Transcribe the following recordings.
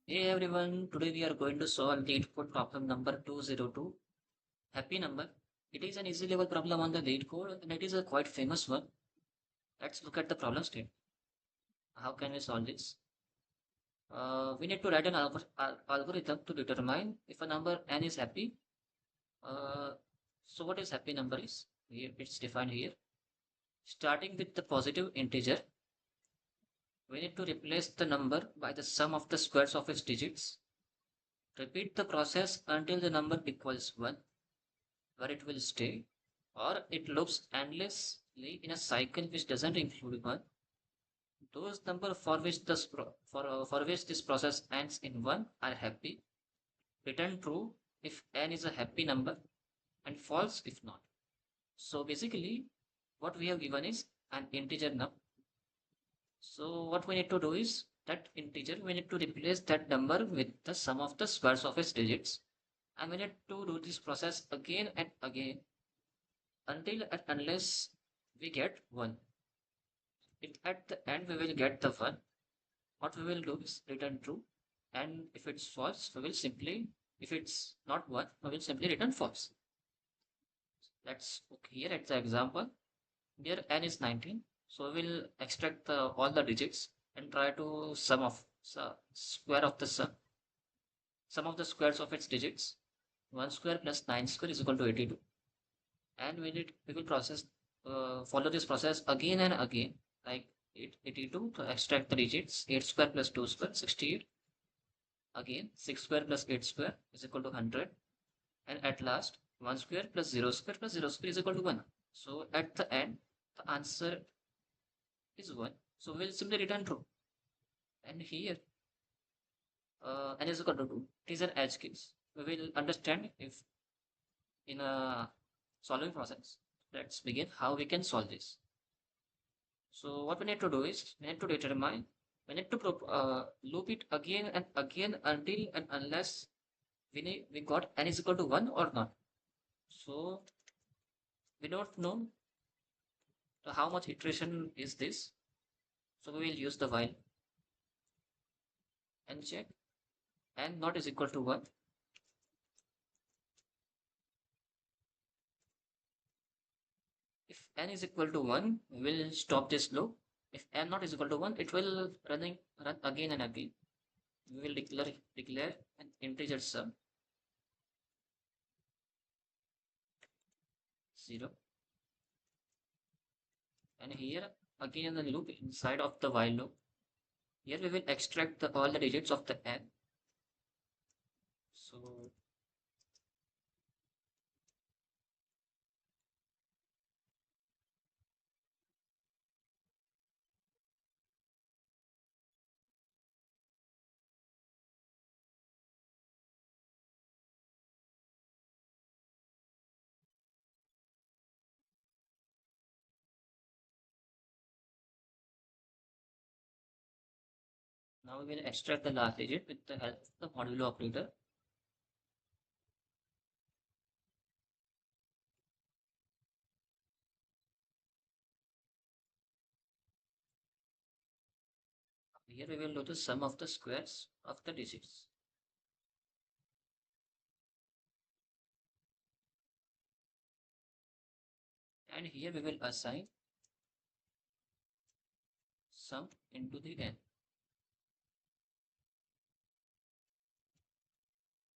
Hey everyone, today we are going to solve LeetCode problem number 202. Happy number. It is an easy level problem on the LeetCode and it is a quite famous one. Let's look at the problem statement. How can we solve this? We need to write an algorithm to determine if a number n is happy. Uh, so what is happy number is? Here it's defined here. Starting with the positive integer, we need to replace the number by the sum of the squares of its digits. Repeat the process until the number equals 1, where it will stay, or it loops endlessly in a cycle which doesn't include 1. Those numbers for which this process ends in 1 are happy. Return true if n is a happy number and false if not. So basically what we have given is an integer num. So what we need to do is that integer, we need to replace that number with the sum of the squares of its digits. And we need to do this process again and again until and unless we get 1. At the end we will get the 1. What we will do is return true, and if it's false we will simply, if it's not 1 we will simply return false. Let's look here at the example. Here n is 19, so we will extract all the digits and try to square of the sum of the squares of its digits. 1 square plus 9 square is equal to 82, and we will follow this process again and again, like 82 to extract the digits. 8 square plus 2 square 68, again 6 square plus 8 square is equal to 100, and at last 1 square plus 0 square plus 0 square is equal to 1. So at the end the answer is 1, so we'll simply return true. And here n is equal to 2, it is an edge case. We will understand if in a solving process. Let's begin how we can solve this. So what we need to do is we need to determine, we need to loop it again and again until and unless we got n is equal to 1 or not. So we don't know how much iteration is this. So we will use the while and check n not is equal to 1. If n is equal to 1, we will stop this loop. If n not is equal to 1, it will run again and again. We will declare an integer sum 0, and here again the loop inside of the while loop. Here we will extract all the digits of the n. So now we will extract the last digit with the help of the modulo operator. Here we will do the sum of the squares of the digits. And here we will assign sum into the n.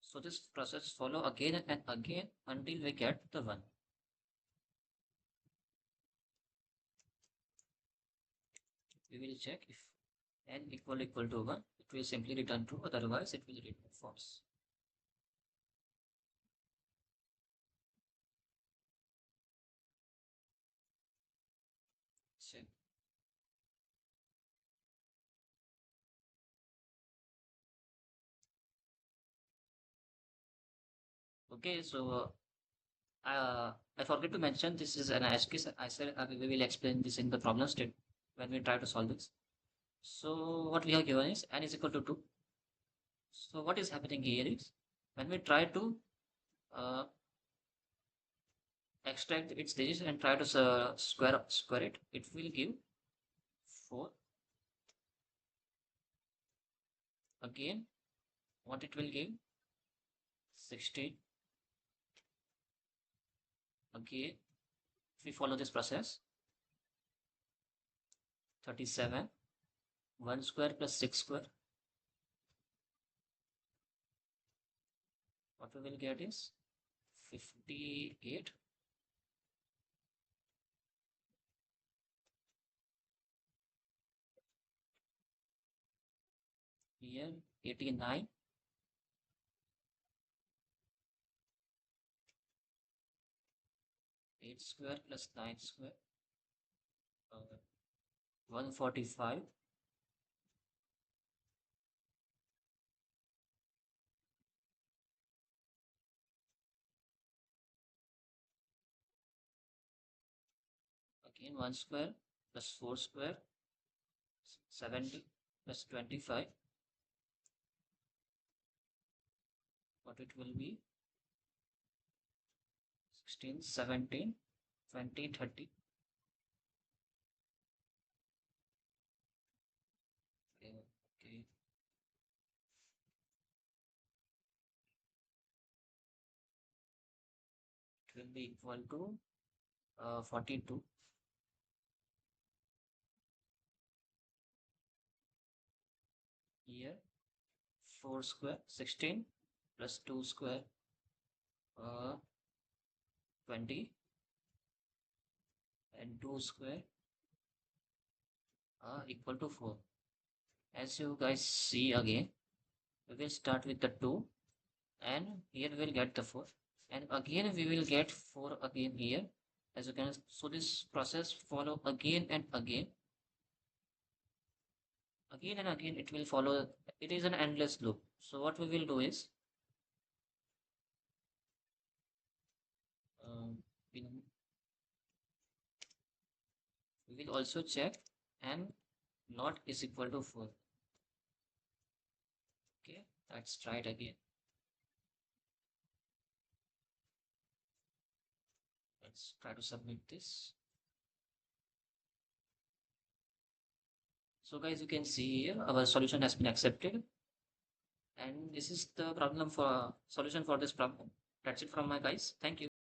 So this process follow again and again until we get the 1. We will check if n equal to 1, it will simply return true, otherwise it will return false. Check. Okay, so I forget to mention this is an edge case. I said we will explain this in the problem state when we try to solve this. So what we have given is n is equal to 2. So what is happening here is when we try to uh, extract its digits and try to square it, it will give 4. Again what it will give? 16. Okay, if we follow this process, 37, 1 square plus 6 square, what we will get is 58. Here 89, 8 square plus 9 square, 145. Again 1 square plus 4 square, 70 plus 25, what it will be? 16, 17, 20, 30. Okay, okay. It will be equal to 42. Here 4 square, 16 plus 2 square, 20, and 2 square equal to 4. As you guys see again, we will start with the 2, and here we will get the 4, and again we will get 4 again here, as you can. So this process follow again and again and again. It will follow. It is an endless loop. So what we will do is, um, we we will also check, and not is equal to 4. Okay, let's try it again. Let's try to submit this. So guys, you can see here our solution has been accepted, and this is the problem for solution for this problem. That's it from my guys. Thank you.